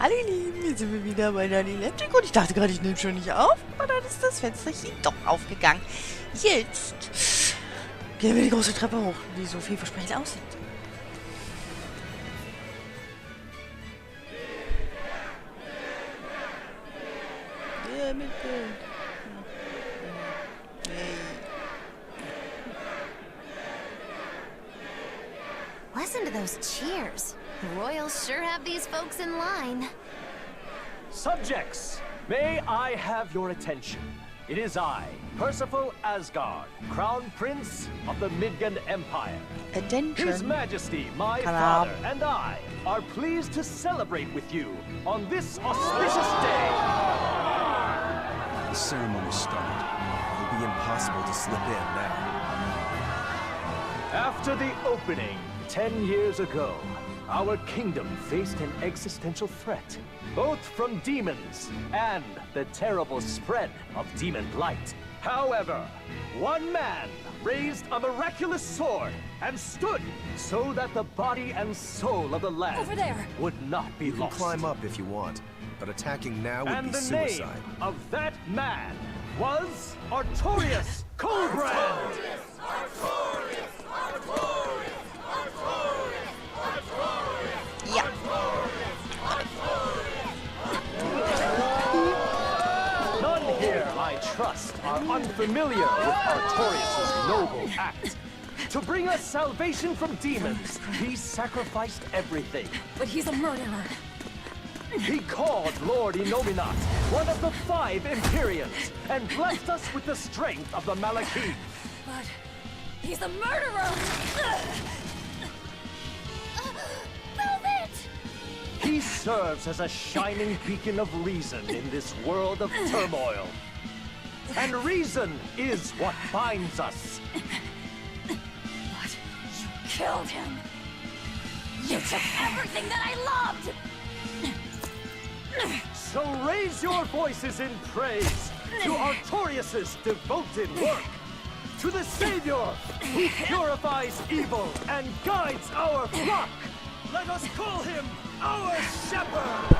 Hallo ihr Lieben, jetzt sind wir wieder bei Dani-Leptic und ich dachte gerade, ich nehme schon nicht auf, aber dann ist das Fensterchen doch aufgegangen. Jetzt gehen wir die große Treppe hoch, die so vielversprechend aussieht. Ja, mit Listen to those cheers. The royals sure have these folks in line. Subjects, may I have your attention? It is I, Percival Asgard, Crown Prince of the Midgard Empire. Attention. His Majesty, my father, and I are pleased to celebrate with you on this auspicious day. The ceremony started. It'll be impossible to slip in now. After the opening 10 years ago, our kingdom faced an existential threat, both from demons and the terrible spread of demon blight. However, one man raised a miraculous sword and stood so that the body and soul of the land would not be You can lost. climb up if you want, but attacking now would And be the suicide. name of that man was Artorius Coldbrand. Ja. None here, I trust, are unfamiliar with Artorius' noble act. To bring us salvation from demons, he sacrificed everything. But he's a murderer. He called Lord Innominat, one of the 5 Empyreans, and blessed us with the strength of the Malachim. But he's a murderer! Velvet! He serves as a shining beacon of reason in this world of turmoil. And reason is what binds us. But you killed him! You took everything that I loved! So raise your voices in praise to Artorius' devoted work, to the Savior who purifies evil and guides our flock. Let us call him our shepherd!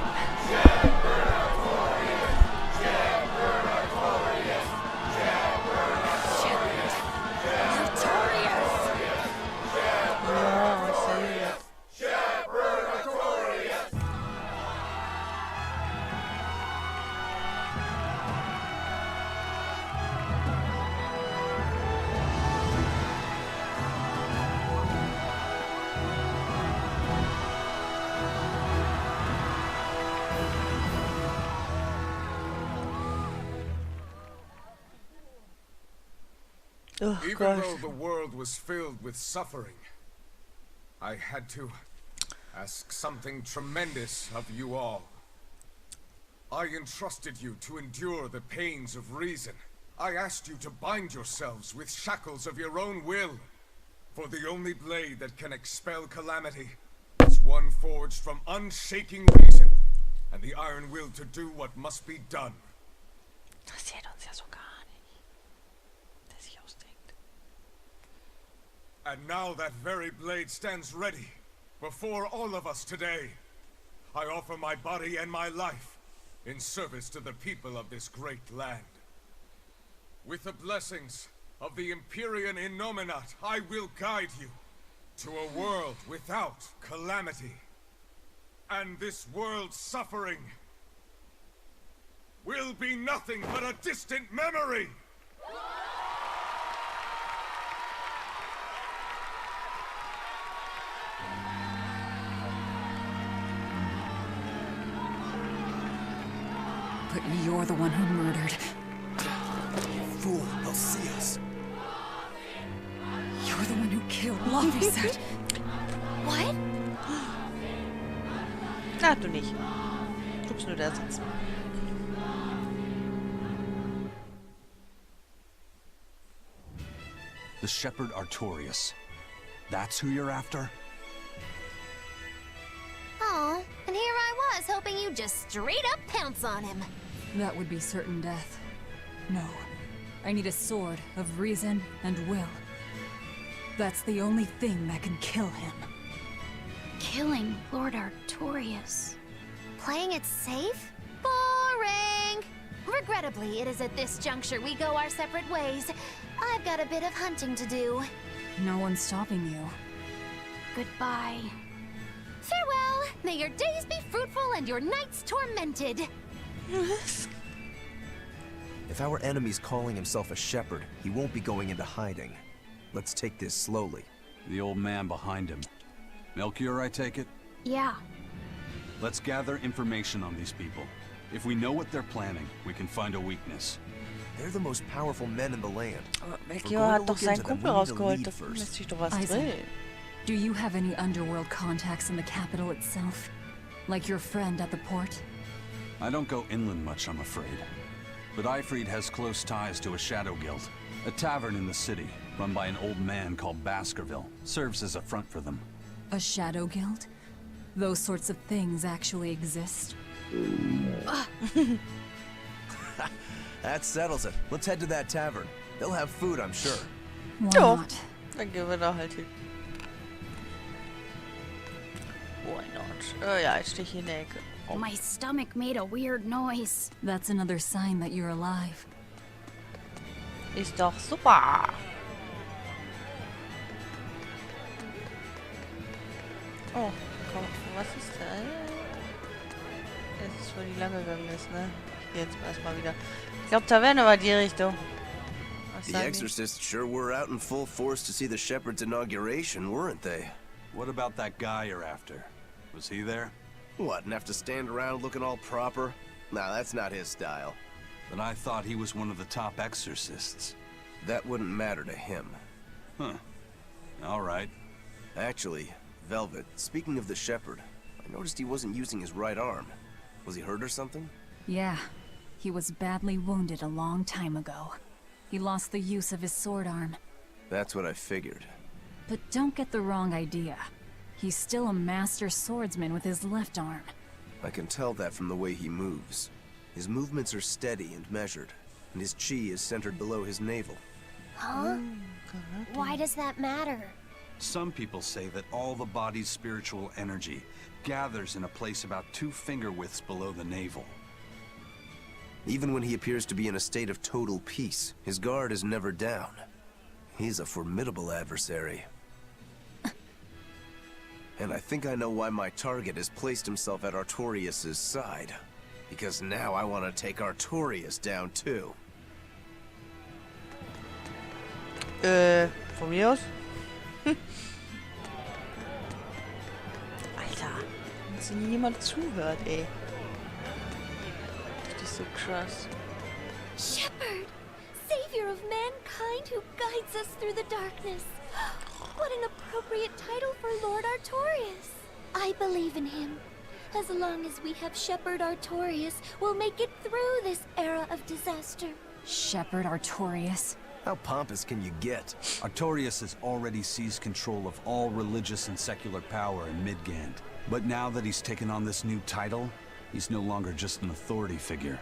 Oh, Even gosh. though the world was filled with suffering, I had to ask something tremendous of you all. I entrusted you to endure the pains of reason. I asked you to bind yourselves with shackles of your own will. For the only blade that can expel calamity is one forged from unshaking reason, and the iron will to do what must be done. Interessiert uns ja so gar nicht, der sich ausdenkt. And now that very blade stands ready before all of us today. I offer my body and my life in service to the people of this great land. With the blessings of the Empyrean Innominat, I will guide you to a world without calamity. And this world's suffering will be nothing but a distant memory! But you're the one who murdered. Fool, they'll see us. You're the one who killed Laufeyset. What? Na, du nicht. Du bist nur der Sitz. The shepherd Artorius. That's who you're after? Oh, and here I was hoping you'd just straight up pounce on him. That would be certain death. No. I need a sword of reason and will. That's the only thing that can kill him. Killing Lord Artorius. Playing it safe? Boring! Regrettably, it is at this juncture we go our separate ways. I've got a bit of hunting to do. No one's stopping you. Goodbye. Farewell! May your days be fruitful and your nights tormented! If our enemy's calling himself a shepherd, he won't be going into hiding. Let's take this slowly. The old man behind him. Melchior, I take it? Yeah. Let's gather information on these people. If we know what they're planning, we can find a weakness. They're the most powerful men in the land. Melchior hat doch seinen Kumpel rausgeholt. Da müsste ich doch was drin. Do you have any underworld contacts in the capital itself? Like your friend at the port? I don't go inland much, I'm afraid. But Eifried has close ties to a shadow guild. A tavern in the city, run by an old man called Baskerville, serves as a front for them. A shadow guild? Those sorts of things actually exist? That settles it. Let's head to that tavern. They'll have food, I'm sure. Why Ja, not? dann gehen wir da halt hin. Why not? Oh ja, jetzt stehe ich hier in der Ecke. Oh. My stomach made a weird noise. That's another sign that you're alive. Ist doch super. Oh, komm, was ist da? Das ist, wo die lang gegangen ist, ne? Ich geh jetzt erstmal wieder. Ich glaube, Taverne war die Richtung. Was The sagen die? exorcists sure were out in full force to see the shepherd's inauguration, weren't they? What about that guy you're after? Was he there? What, and have to stand around looking all proper? Nah, that's not his style. Then I thought he was one of the top exorcists. That wouldn't matter to him. Huh. All right. Actually, Velvet, speaking of the shepherd, I noticed he wasn't using his right arm. Was he hurt or something? Yeah. He was badly wounded a long time ago. He lost the use of his sword arm. That's what I figured. But don't get the wrong idea. He's still a master swordsman with his left arm. I can tell that from the way he moves. His movements are steady and measured, and his chi is centered below his navel. Huh? Why does that matter? Some people say that all the body's spiritual energy gathers in a place about 2 finger widths below the navel. Even when he appears to be in a state of total peace, his guard is never down. He's a formidable adversary. And I think I know why my target has placed himself at Artorias' side. Because now I want to take Artorias down too. Von mir aus? Alter, wenn sie niemand zuhört, ey. Das ist so krass. Shepherd! Savior of mankind who guides us through the darkness. What an appropriate title for Lord Artorias. I believe in him. As long as we have Shepherd Artorias, we'll make it through this era of disaster. Shepherd Artorias? How pompous can you get? Artorias has already seized control of all religious and secular power in Midgand. But now that he's taken on this new title, he's no longer just an authority figure.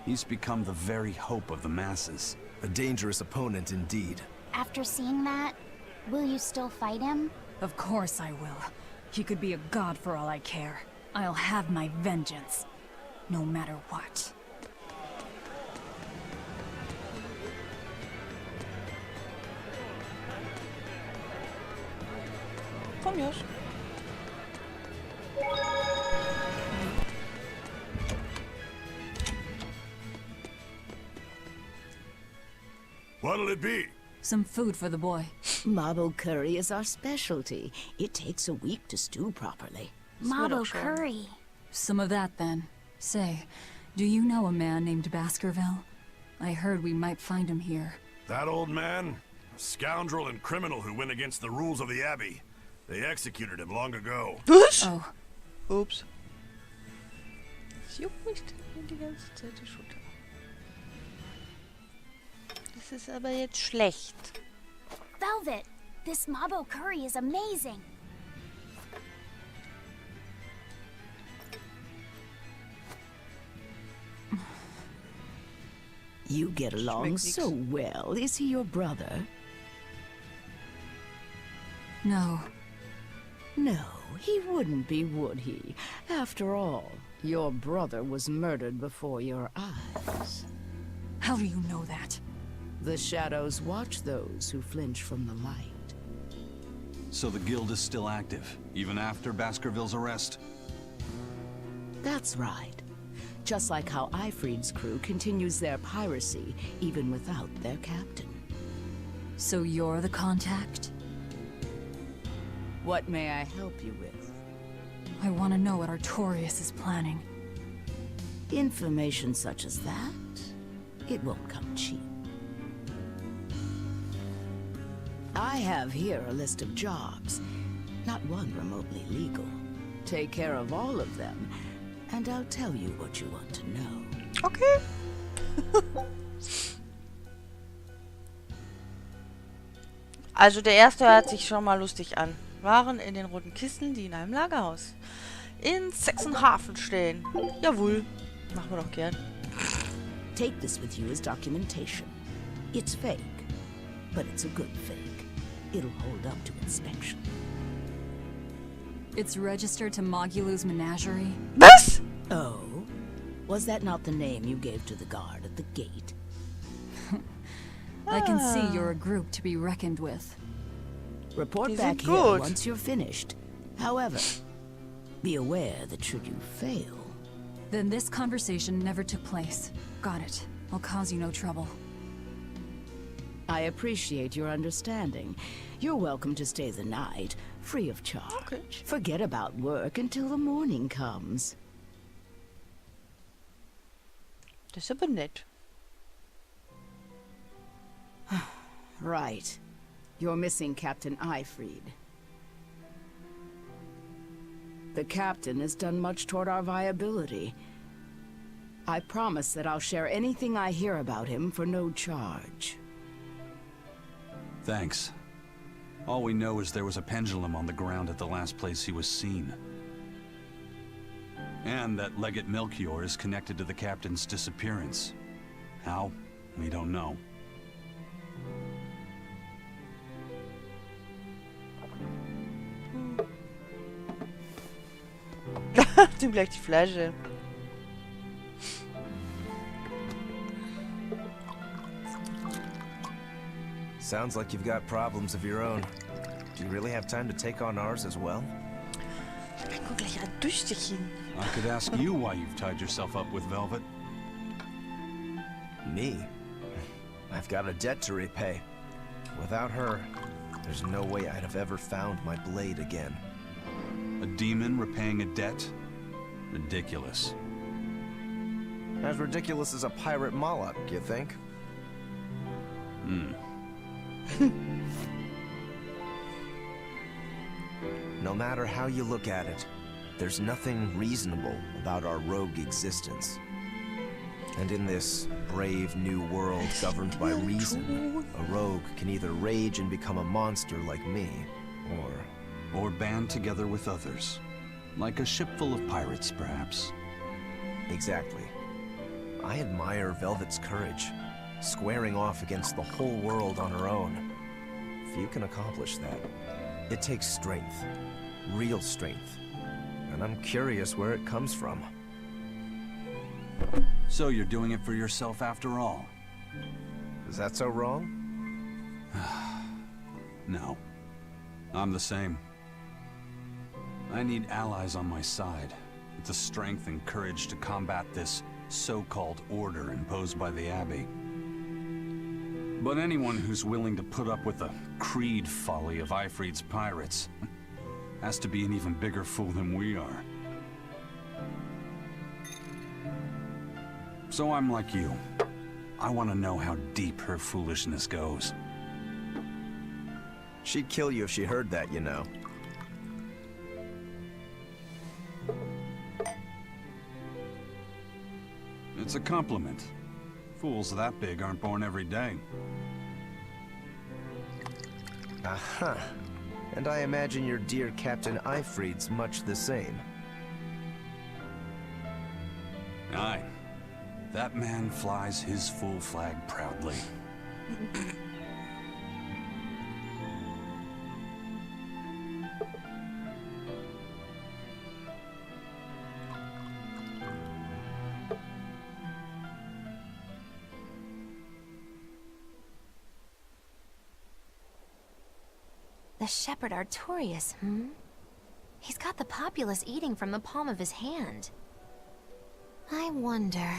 He's become the very hope of the masses. A dangerous opponent indeed. After seeing that, will you still fight him? Of course I will. He could be a god for all I care. I'll have my vengeance. No matter what. Von mir aus. What'll it be? Some food for the boy. Marble curry is our specialty. It takes a week to stew properly. Mabo curry. Some of that, then. Say, do you know a man named Baskerville? I heard we might find him here. That old man? A scoundrel and criminal who went against the rules of the Abbey. They executed him long ago. Was? Oh, Ups. Es juckt mich die ganze Zeit die Schulter. Das ist aber jetzt schlecht. Velvet, this Mabo curry is amazing. You get along Schmeckt so nix. well. Is he your brother? no. No, he wouldn't be, would he? After all, Your brother was murdered before your eyes. How do you know that? The shadows watch those who flinch from the light. So the guild is still active, even after Baskerville's arrest? That's right. Just like how Ifrid's crew continues their piracy, even without their captain. So you're the contact? What may I help you with? I want to know what Artorias is planning. Information such as that, it won't come cheap. I have here a list of jobs, not one remotely legal. Take care of all of them, and I'll tell you what you want to know. Okay. Also der erste hört sich schon mal lustig an. Waren in den roten Kisten, die in einem Lagerhaus in Sachsenhafen stehen. Jawohl. Machen wir doch gern. Take this with you as documentation. It's fake, but it's a good fake. It'll hold up to inspection. It's registered to Mogulu's menagerie. Was? Oh? Was that not the name you gave to the guard at the gate? I can see you're a group to be reckoned with. Report back here once you're finished. However, be aware that should you fail... Then this conversation never took place. Got it. I'll cause you no trouble. I appreciate your understanding. You're welcome to stay the night, free of charge. Okay. Forget about work until the morning comes. Das ist aber nett. Right. You're missing Captain Ifrid. The captain has done much toward our viability. I promise that I'll share anything I hear about him for no charge. Thanks. All we know is there was a pendulum on the ground at the last place he was seen. And that Legate Melchior is connected to the captain's disappearance. How? We don't know. Nimm gleich die Flasche. Sounds like you've got problems of your own. Do you really have time to take on ours as well? Guck gleich ein Düsterchen. I could ask you why you've tied yourself up with Velvet. Me? I've got a debt to repay. Without her, there's no way I'd have ever found my blade again. A demon repaying a debt? Ridiculous. As ridiculous as a pirate Moloch, you think? No matter how you look at it, there's nothing reasonable about our rogue existence. And in this brave new world governed by reason, a rogue can either rage and become a monster like me, or band together with others. Like a ship full of pirates, perhaps. Exactly. I admire Velvet's courage, squaring off against the whole world on her own. Few can accomplish that. It takes strength, real strength. And I'm curious where it comes from. So you're doing it for yourself after all? Is that so wrong? No. I'm the same. I need allies on my side, with the strength and courage to combat this so-called order imposed by the Abbey. But anyone who's willing to put up with the creed folly of Ifrid's pirates has to be an even bigger fool than we are. So I'm like you. I want to know how deep her foolishness goes. She'd kill you if she heard that, you know. It's a compliment. Fools that big aren't born every day. Aha. And I imagine your dear Captain Ifrid's much the same. Aye. That man flies his full flag proudly. The shepherd Artorias, He's got the populace eating from the palm of his hand. I wonder...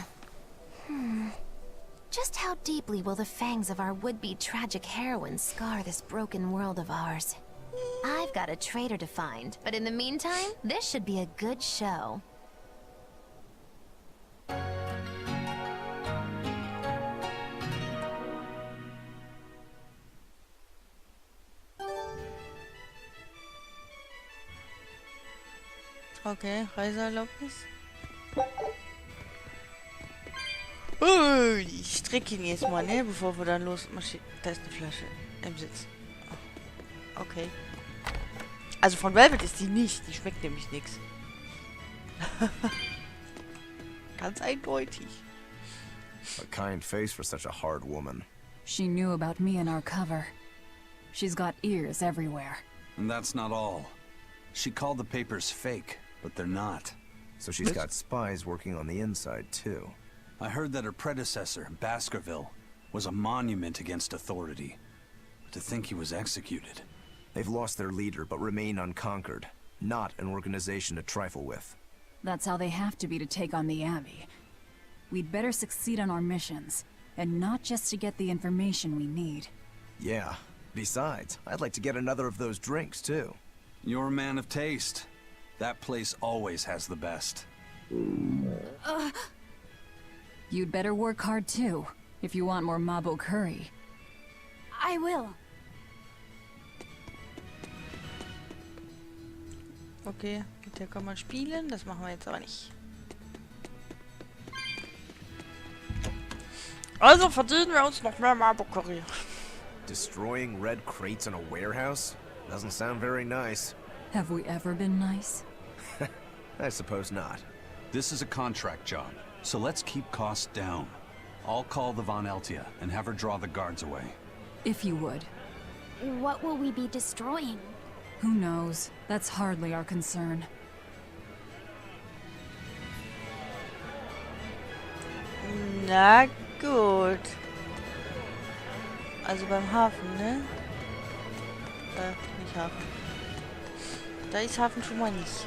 Just how deeply will the fangs of our would-be tragic heroine scar this broken world of ours? I've got a traitor to find, but in the meantime, this should be a good show. Okay, Reiseerlaubnis. Ich strecke ihn jetzt mal, ne? Bevor wir dann losmarschieren. Da ist eine Flasche im Sitz. Oh. Okay. Also von Velvet ist die nicht. Die schmeckt nämlich nichts. Ganz eindeutig. A kind face for such a hard woman. She knew about me and our cover. She's got ears everywhere. And that's not all. She called the papers fake, but they're not. So she's got spies working on the inside, too. I heard that her predecessor, Baskerville, was a monument against authority. But to think he was executed. They've lost their leader, but remain unconquered. Not an organization to trifle with. That's how they have to be to take on the Abbey. We'd better succeed on our missions, and not just to get the information we need. Yeah. Besides, I'd like to get another of those drinks, too. You're a man of taste. That place always has the best. You'd better work hard too, if you want more Mabo curry. I will. Okay, mit der kann man spielen. Das machen wir jetzt aber nicht. Also verdienen wir uns noch mehr Marburg-Curry. Destroying red crates in a warehouse? Doesn't sound very nice. Have we ever been nice? I suppose not. This is a contract job, so let's keep costs down. I'll call the Von Eltia and have her draw the guards away. If you would. What will we be destroying? Who knows? That's hardly our concern. Na gut. Also beim Hafen, ne? Nicht Hafen. Da ist Hafen schon mal nicht.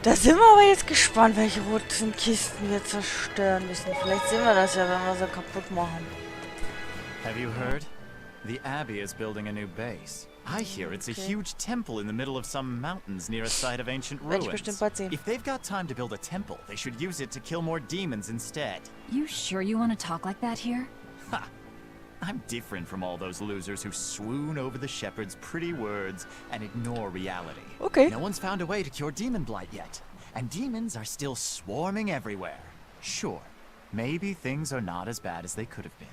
Da sind wir aber jetzt gespannt, welche roten Kisten wir zerstören müssen. Vielleicht sehen wir das ja, wenn wir sie kaputt machen. Have you heard? The Abbey is building a new base. I hear it's a huge temple in the middle of some mountains near a site of ancient ruins. If they've got time to build a temple, they should use it to kill more demons instead. You sure you want to talk like that here? Ha! I'm different from all those losers who swoon over the shepherd's pretty words and ignore reality. Okay. No one's found a way to cure demon blight yet, and demons are still swarming everywhere. Sure, maybe things are not as bad as they could have been,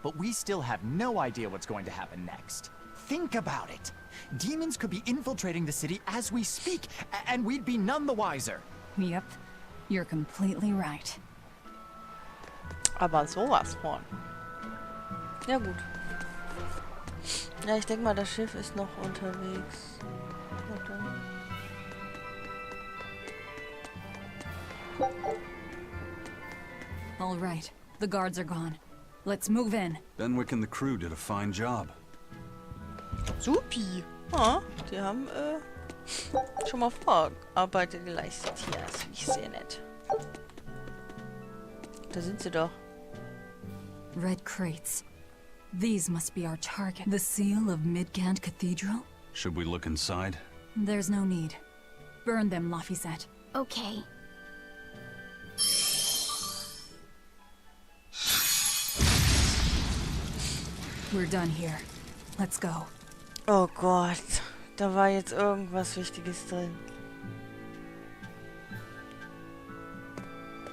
but we still have no idea what's going to happen next. Think about it. Demons could be infiltrating the city as we speak, and we'd be none the wiser. Yep, you're completely right. Aber sowas von. Ja gut. Ja, ich denke mal, das Schiff ist noch unterwegs. Oder? All right, the guards are gone. Let's move in. Benwick and the crew did a fine job. Supi. Ja, die haben schon mal Vorarbeit geleistet hier. Das finde ich sehr nett. Da sind sie doch. Red crates. These must be our target. The seal of Midgand Cathedral? Should we look inside? There's no need. Burn them, Laphicet. Okay. We're done here. Let's go. Oh Gott. Da war jetzt irgendwas Wichtiges drin.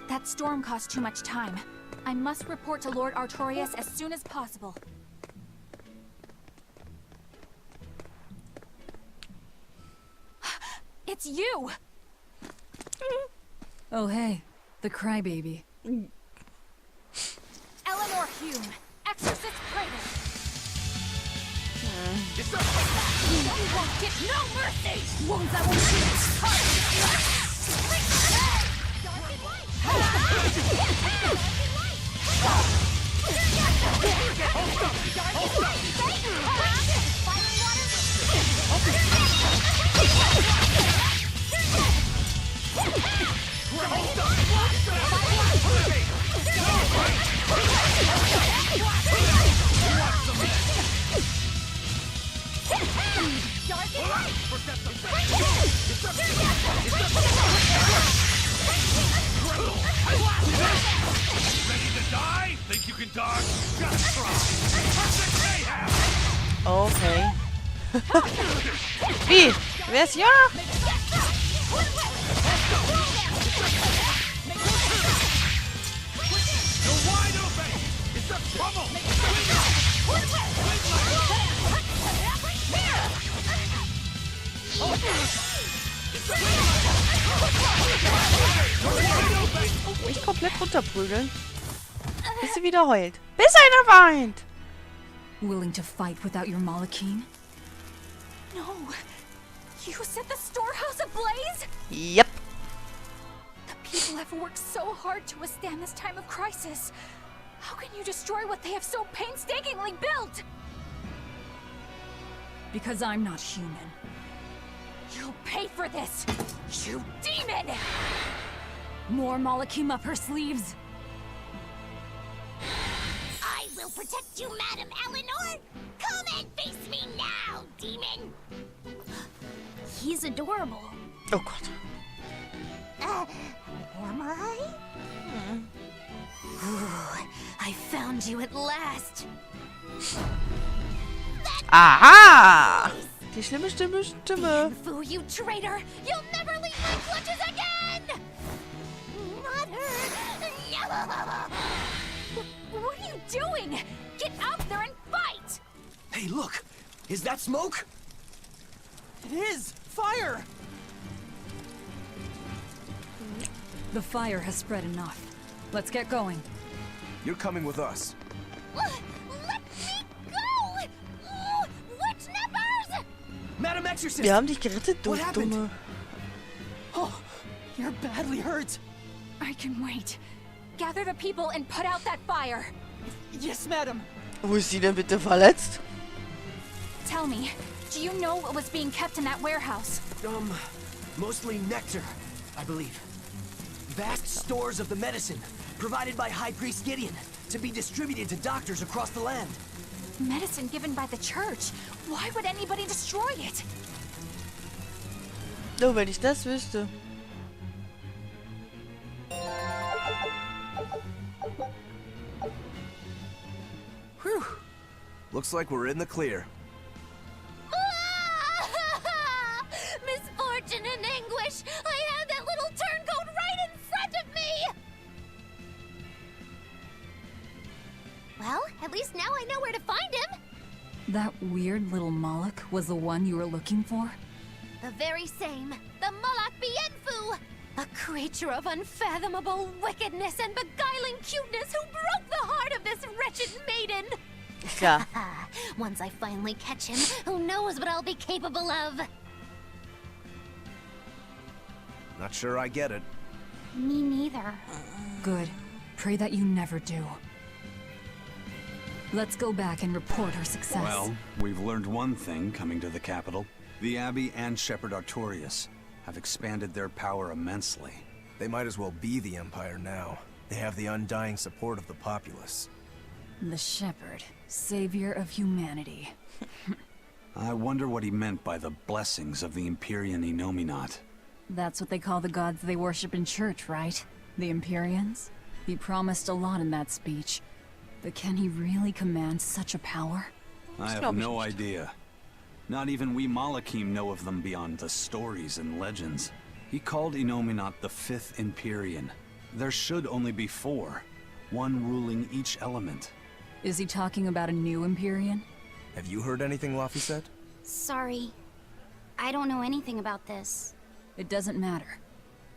That storm caused too much time. I must report to Lord Artorias as soon as possible. It's you! Oh hey, the crybaby. Eleanor Hume, Exorcist Praetor. You won't get no mercy! Wounds that will shoot! Okay. Wie? Versia? Nicht komplett runterprügeln. Bis sie wieder heult. Bis einer weint! Willing to fight without your Malachine? No. You set the storehouse ablaze? Yep. The people have worked so hard to withstand this time of crisis. How can you destroy what they have so painstakingly built? Because I'm not human. You'll pay for this, you demon! More Malachim up her sleeves. I will protect you, Madam Eleanor! Come and face me now, demon! He's adorable. Oh Gott. Am I? Ooh, I found you at last. Aha! Die schlimme Stimme. Fu, you traitor! You'll never leave my clutches again! Not her! No! What are you doing? Get out there and fight! Hey, look! Is that smoke? It is! Fire! The fire has spread enough. Let's get going. You're coming with us. Let me go! Witch-nippers! Madam Exorcist! Wir haben dich gerettet, du What happened? Dumme. Oh, you're badly hurt. I can wait. Gather the people and put out that fire. Yes, madam. Wo ist sie denn bitte verletzt? Tell me, do you know what was being kept in that warehouse? Mostly nectar, I believe. Vast stores of the medicine, provided by High Priest Gideon, to be distributed to doctors across the land. Medicine given by the church. Why would anybody destroy it? Nur wenn ich das wüsste. Whew. Looks like we're in the clear. Misfortune and anguish! I had that little turncoat right in front of me! Well, at least now I know where to find him! That weird little Moloch was the one you were looking for? The very same. The Moloch Bienfu! A creature of unfathomable wickedness and beguiling cuteness who broke the heart of this wretched maiden! Klar. Once I finally catch him, who knows what I'll be capable of? Not sure I get it. Me neither. Good. Pray that you never do. Let's go back and report our success. Well, we've learned one thing coming to the capital. The Abbey and Shepherd Artorius have expanded their power immensely. They might as well be the Empire now. They have the undying support of the populace. The Shepherd, savior of humanity. I wonder what he meant by the blessings of the Empyrean Innominat. That's what they call the gods they worship in church, right? The Empyreans? He promised a lot in that speech. But can he really command such a power? I have no idea. Not even we Malachim know of them beyond the stories and legends. He called Innominat the 5th Empyrean. There should only be 4, one ruling each element. Is he talking about a new Empyrean? Have you heard anything, Laphicet? Sorry. I don't know anything about this. It doesn't matter.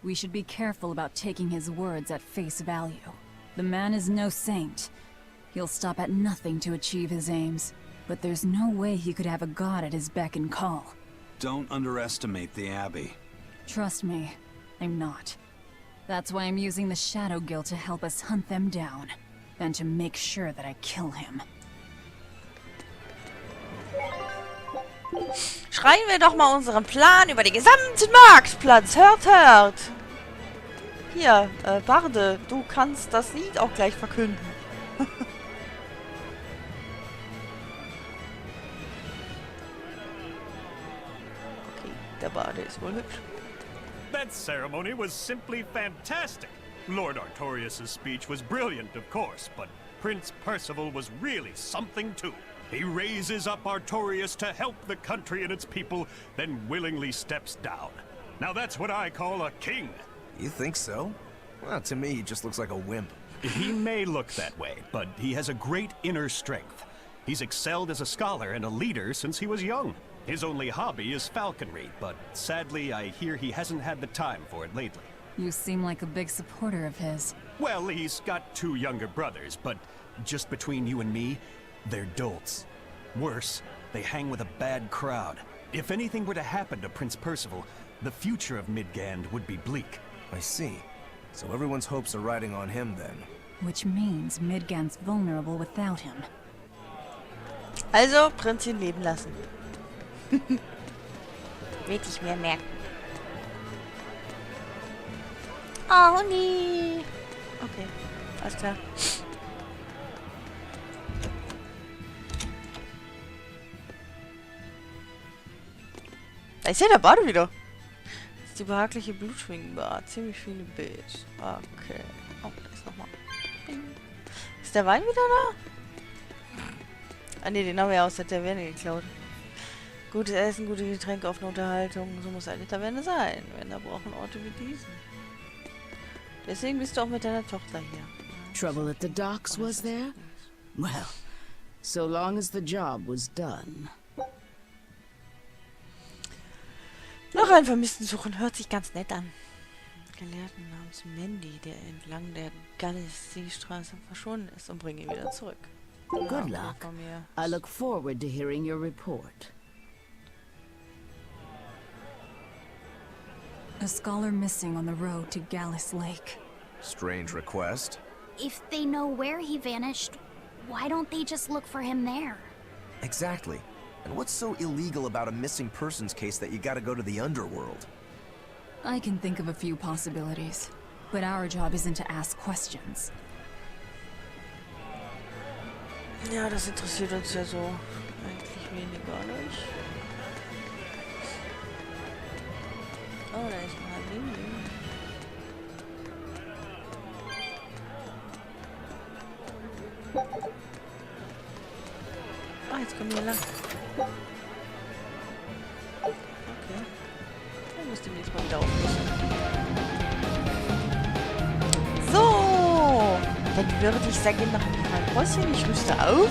We should be careful about taking his words at face value. The man is no saint. He'll stop at nothing to achieve his aims. But there's no way he could have a god at his beck and call. Don't underestimate the Abbey. Trust me, I'm not. That's why I'm using the Shadow Guild to help us hunt them down. And to make sure that I kill him. Schreien wir doch mal unseren Plan über den gesamten Marktplatz. Hört, hört. Hier, Barde, du kannst das Lied auch gleich verkünden. Okay, der Barde ist wohl hübsch. That ceremony was simply fantastic. Lord Artorias' speech was brilliant, of course, but Prince Percival was really something too. He raises up Artorias to help the country and its people, then willingly steps down. Now that's what I call a king. You think so? Well, to me, he just looks like a wimp. He may look that way, but he has a great inner strength. He's excelled as a scholar and a leader since he was young. His only hobby is falconry, but sadly, I hear he hasn't had the time for it lately. You seem like a big supporter of his. Well, he's got 2 younger brothers, but just between you and me, they're dolts. Worse, they hang with a bad crowd. If anything were to happen to Prince Percival, the future of Midgand would be bleak. I see. So everyone's hopes are riding on him then. Which means Midgand's vulnerable without him. Also, Prinzchen leben lassen. Wirklich mehr merken. Oh, nee. Okay, alles klar. Da ist ja der Bade wieder. Das ist die behagliche Blutschwingenbar. Ziemlich viele Bild. Okay. Oh, da ist nochmal. Ist der Wein wieder da? Ah ne, den haben wir ja aus der Taverne geklaut. Gutes Essen, gute Getränke, offene Unterhaltung. So muss eine Taverne sein. Männer brauchen Orte wie diesen. Deswegen bist du auch mit deiner Tochter hier. Trouble at the docks, was there? Well, so long as the job was done. Noch einen Vermissten suchen, hört sich ganz nett an. Gelehrten namens Mandy, der entlang der Gallis-Seestraße verschwunden ist, und bringe ihn wieder zurück. Good luck. I look forward to hearing your report. A scholar missing on the road to Gallis Lake. Strange request. If they know where he vanished, why don't they just look for him there? Exactly. And what's so illegal about a missing persons case that you gotta go to the underworld? I can think of a few possibilities, but our job isn't to ask questions. Ja, das interessiert uns ja so eigentlich weniger, nicht? Oh, da ist noch ein Ding. Ah, jetzt kommen wir hier lang. Okay. Dann müsst ihr jetzt mal wieder aufpassen. So! Dann würde ich sagen, machen wir mal ein Päuschen. Ich rüste auf.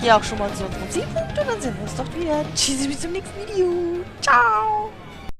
Gehe auch schon mal zu unserem Zielpunkt und dann sehen wir uns doch wieder. Tschüss, bis zum nächsten Video. Ciao!